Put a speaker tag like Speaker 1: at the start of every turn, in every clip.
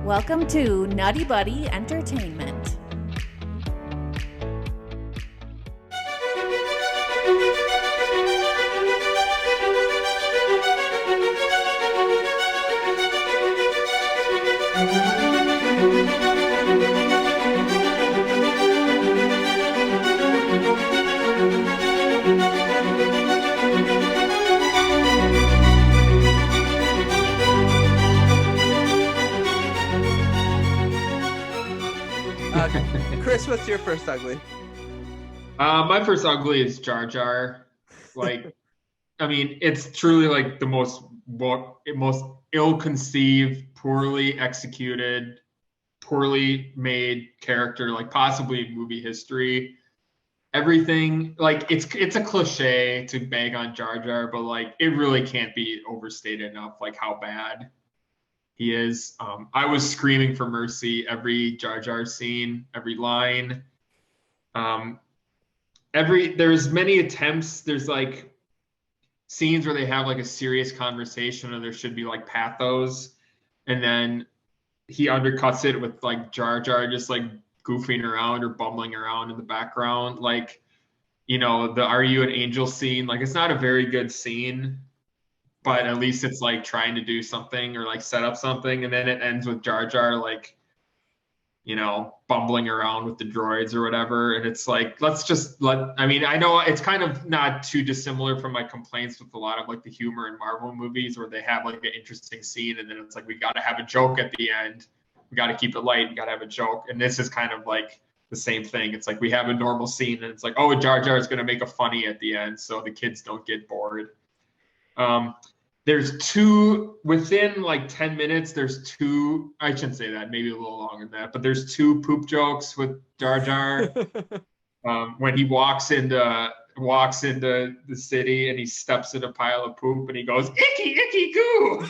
Speaker 1: Welcome to NuttieBuddie Entertainment.
Speaker 2: Chris, what's your first ugly?
Speaker 3: My first ugly is Jar Jar. Like, I mean, it's truly like the most ill-conceived, poorly executed, poorly made character, like possibly in movie history. Everything, like it's a cliche to bag on Jar Jar, but like it really can't be overstated enough, like how bad he is. I was screaming for mercy every Jar Jar scene, every line. There's many attempts. There's like scenes where they have like a serious conversation, and there should be like pathos, and then he undercuts it with like Jar Jar just like goofing around or bumbling around in the background. Like, the "Are you an angel" scene? Like, it's not a very good scene, but at least it's like trying to do something or like set up something, and then it ends with Jar Jar like bumbling around with the droids or whatever. And it's like, I know it's kind of not too dissimilar from my complaints with a lot of like the humor in Marvel movies where they have like an interesting scene and then it's like, we got to have a joke at the end. We got to keep it light. We got to have a joke. And this is kind of like the same thing. It's like, we have a normal scene and it's like, oh, Jar Jar is going to make a funny at the end so the kids don't get bored. There's two, within like 10 minutes, there's two, I shouldn't say that, maybe a little longer than that, but there's two poop jokes with Jar Jar. When he walks into the city and he steps in a pile of poop and he goes, "Icky, icky, goo."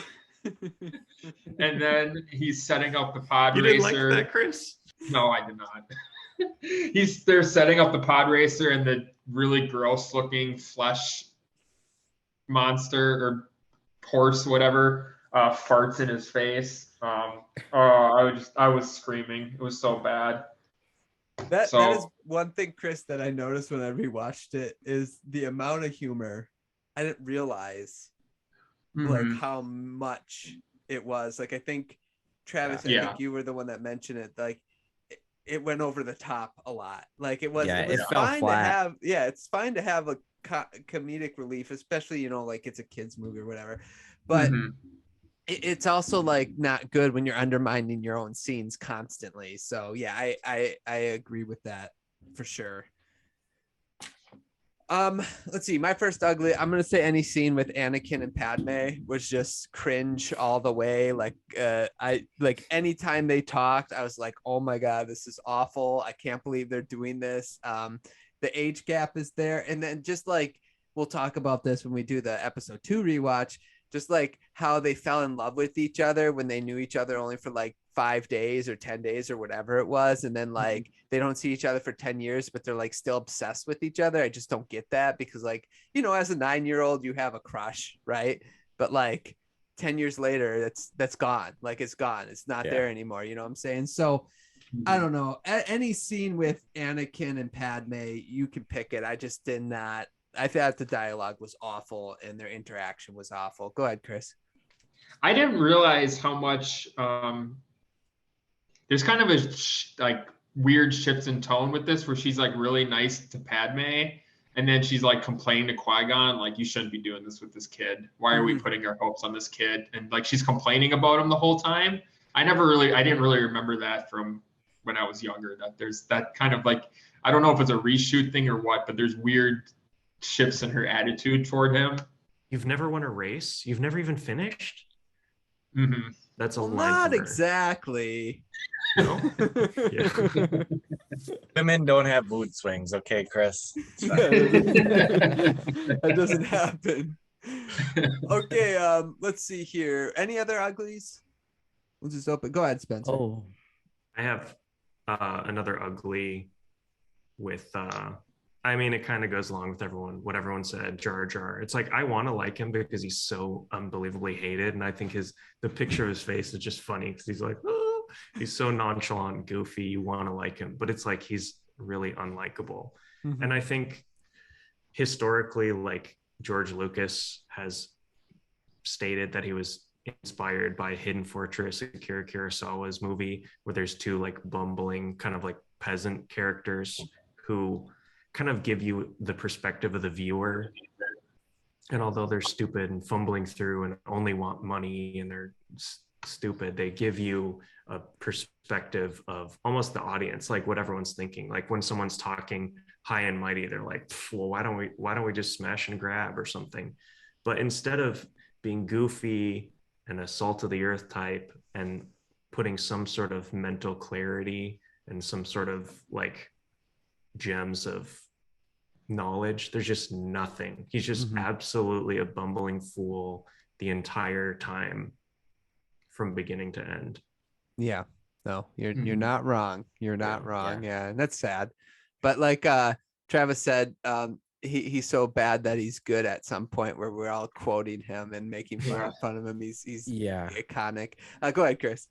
Speaker 3: And then he's setting up the pod racer.
Speaker 4: You didn't like that, Chris?
Speaker 3: No, I did not. They're setting up the pod racer and the really gross looking flesh monster or horse, whatever, farts in his face. I was screaming. It was so bad.
Speaker 2: That is one thing, Chris, that I noticed when I rewatched it is the amount of humor. I didn't realize like how much it was. Like, I think Travis, I think you were the one that mentioned it. Like, it went over the top a lot. Like, it was fine to have. Yeah, it's fine to have a comedic relief, especially like it's a kids movie or whatever, but it's also like not good when you're undermining your own scenes constantly. So yeah, I agree with that for sure. Let's see, my first ugly, I'm gonna say any scene with Anakin and Padme was just cringe all the way. Like I like anytime they talked, I was like, oh my god, this is awful. I can't believe they're doing this. The age gap is there. And then just like, we'll talk about this when we do the episode 2 rewatch, just like how they fell in love with each other when they knew each other only for like 5 days or 10 days or whatever it was. And then like, they don't see each other for 10 years, but they're like still obsessed with each other. I just don't get that because like, as a 9-year-old, you have a crush, right? But like 10 years later, that's gone. Like it's gone. It's not there anymore. You know what I'm saying? So I don't know. Any scene with Anakin and Padme, you can pick it. I just did not. I thought the dialogue was awful and their interaction was awful. Go ahead, Chris.
Speaker 3: I didn't realize how much there's kind of a weird shift in tone with this where she's like really nice to Padme and then she's like complaining to Qui-Gon, like, you shouldn't be doing this with this kid. Why are we putting our hopes on this kid? And like she's complaining about him the whole time. I didn't really remember that from when I was younger, that there's that kind of like, I don't know if it's a reshoot thing or what, but there's weird shifts in her attitude toward him.
Speaker 4: You've never won a race? You've never even finished? That's a line.
Speaker 2: Not exactly.
Speaker 4: No?
Speaker 5: Women don't have mood swings, okay, Chris?
Speaker 2: That doesn't happen. Okay, let's see here. Any other uglies? We'll just open. Go ahead, Spencer.
Speaker 4: Oh, I have another ugly with I mean, it kind of goes along with what everyone said, Jar Jar. It's like, I want to like him because he's so unbelievably hated. And I think the picture of his face is just funny because he's like, oh. he's so nonchalant and goofy, you want to like him, but it's like he's really unlikable. And I think historically, like George Lucas has stated that he was inspired by Hidden Fortress, Akira Kurosawa's movie, where there's two like bumbling kind of like peasant characters who kind of give you the perspective of the viewer. And although they're stupid and fumbling through and only want money and they're stupid, they give you a perspective of almost the audience, like what everyone's thinking. Like when someone's talking high and mighty, they're like, well, why don't we just smash and grab or something? But instead of being goofy and a salt of the earth type and putting some sort of mental clarity and some sort of like gems of knowledge, there's just nothing. He's just absolutely a bumbling fool the entire time from beginning to end.
Speaker 2: Yeah, no, you're not wrong. You're not wrong. Yeah, and that's sad. But like Travis said, he's so bad that he's good at some point where we're all quoting him and making fun of him. He's iconic. Go ahead, Chris.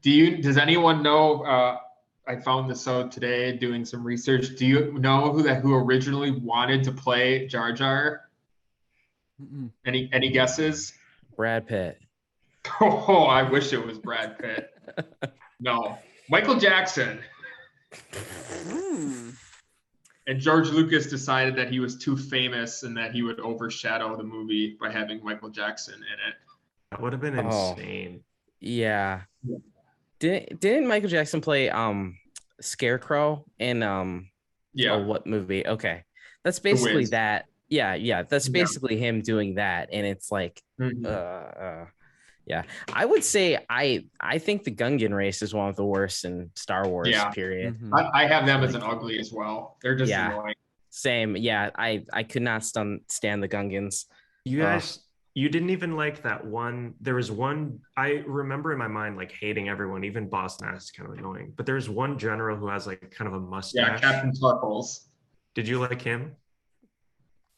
Speaker 3: Does anyone know? I found this out today doing some research. Do you know who originally wanted to play Jar Jar? Any guesses?
Speaker 6: Brad Pitt.
Speaker 3: Oh, I wish it was Brad Pitt. No, Michael Jackson. And George Lucas decided that he was too famous and that he would overshadow the movie by having Michael Jackson in it.
Speaker 4: That would have been insane.
Speaker 6: Yeah. Didn't Michael Jackson play Scarecrow in what movie? Okay. That's basically that. Yeah, that's basically him doing that, and it's like I would say I think the Gungan race is one of the worst in Star Wars, period.
Speaker 3: I have them as an ugly as well. They're just annoying.
Speaker 6: Same. Yeah, I could not stand the Gungans.
Speaker 4: You guys, you didn't even like that one. There was one, I remember in my mind, like hating everyone, even Boss Nass is kind of annoying. But there's one general who has like kind of a mustache.
Speaker 3: Yeah, Captain Tarkles.
Speaker 4: Did you like him?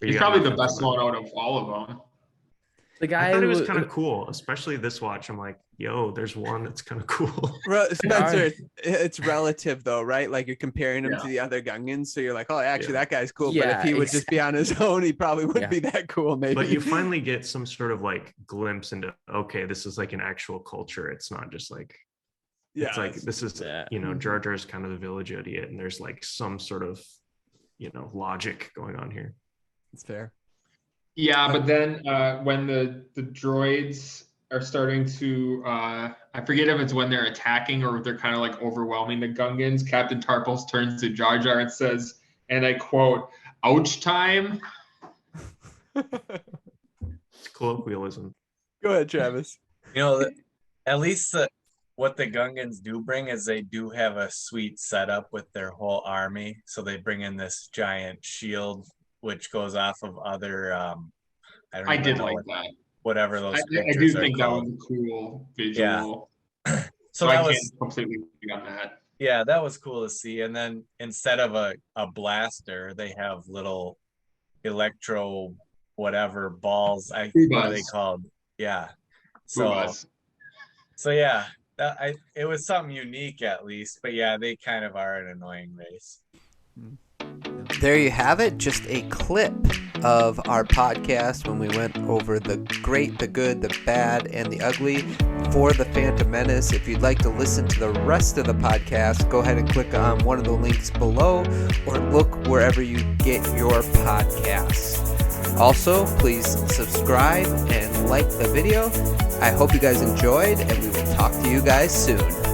Speaker 3: He's probably the best one out of all of them.
Speaker 6: The guy
Speaker 4: I thought it was kind of cool, especially this watch. I'm like, yo, there's one that's kind of cool.
Speaker 2: Spencer, it's relative though, right? Like you're comparing him to the other Gungans, so you're like, oh, actually that guy's cool. But if he would just be on his own, he probably wouldn't be that cool, maybe.
Speaker 4: But you finally get some sort of like glimpse into, okay, this is like an actual culture. It's not just like, it's like this is Jar Jar's kind of the village idiot, and there's like some sort of logic going on here.
Speaker 2: It's fair.
Speaker 3: Yeah, but then when the droids are starting to, I forget if it's when they're attacking or if they're kind of like overwhelming the Gungans, Captain Tarples turns to Jar Jar and says, and I quote, "Ouch time."
Speaker 4: It's colloquialism.
Speaker 2: Go ahead, Travis.
Speaker 5: At least what the Gungans do bring is they do have a sweet setup with their whole army. So they bring in this giant shield, which goes off of other
Speaker 3: I did like that.
Speaker 5: Whatever those
Speaker 3: I do think that was a cool visual.
Speaker 5: Yeah.
Speaker 3: So that was completely on that.
Speaker 5: Yeah, that was cool to see. And then instead of a blaster, they have little electro whatever balls. What are they called? Yeah. So yeah, it was something unique at least. But yeah, they kind of are an annoying race.
Speaker 2: There you have it, just a clip of our podcast when we went over the great, the good, the bad, and the ugly for The Phantom Menace. If you'd like to listen to the rest of the podcast, go ahead and click on one of the links below or look wherever you get your podcasts. Also, please subscribe and like the video. I hope you guys enjoyed, and we will talk to you guys soon.